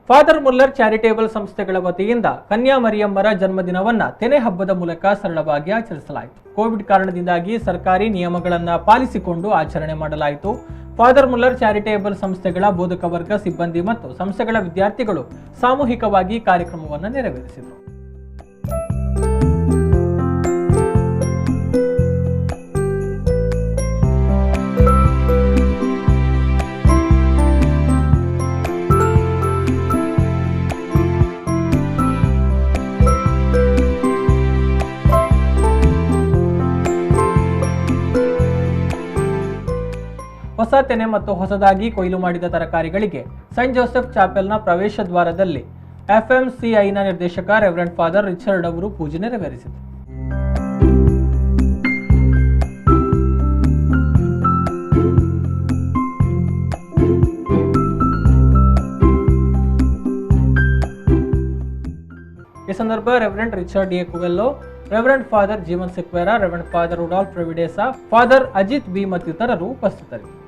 Father Muller charitable ಸಂಸ್ಥೆಗಳ ವತಿಯಿಂದ ಕನ್ಯಾ ಮರಿಯಮ್ಮರ ಜನ್ಮದಿನವನ್ನ ತೆನೆ ಹಬ್ಬದ ಮೂಲಕ ಸರಳವಾಗಿ ಆಚರಿಸಲಾಯಿತು. ಕೋವಿಡ್ ಕಾರಣದಿಂದಾಗಿ ಸರ್ಕಾರಿ ನಿಯಮಗಳನ್ನು ಪಾಲಿಸಿಕೊಂಡು ಆಚರಣೆ ಮಾಡಲಾಯಿತು. ಫಾದರ್ ಮುಲ್ಲರ್ ಚಾರಿಟೇಬಲ್ ಸಂಸ್ಥೆಗಳ ಬೋಧಕ ವರ್ಗ, ಸಿಬ್ಬಂದಿ ಮತ್ತು ಸಂಸ್ಥೆಗಳ ವಿದ್ಯಾರ್ಥಿಗಳು ಸಾಮೂಹಿಕವಾಗಿ ಕಾರ್ಯಕ್ರಮವನ್ನು ನೆರವೇರಿಸಿದರು. ಹೊಸ ತೆನೆ ಮತ್ತು ಹೊಸದಾಗಿ ಕೊಯ್ಲು ಮಾಡಿದ ತರಕಾರಿಗಳಿಗೆ ಸೈಂಟ್ ಜೋಸೆಫ್ ಚಾಪೆಲ್ನ ಪ್ರವೇಶ ದ್ವಾರದಲ್ಲಿ FMCIನ ನಿರ್ದೇಶಕ ರೆವರೆಂಡ್ ಫಾದರ್ ರಿಚರ್ಡ್ ಅವರು ಪೂಜೆ ನೆರವೇರಿಸಿದರು. ಈ ಸಂದರ್ಭ reverend Richard A Coelho, reverend father Jeevan Sequeira, reverend father Rudolph Ravi D'Sa, father Ajith B ಮತ್ತಿತರರು ಉಪಸ್ಥಿತರಿದ್ದರು.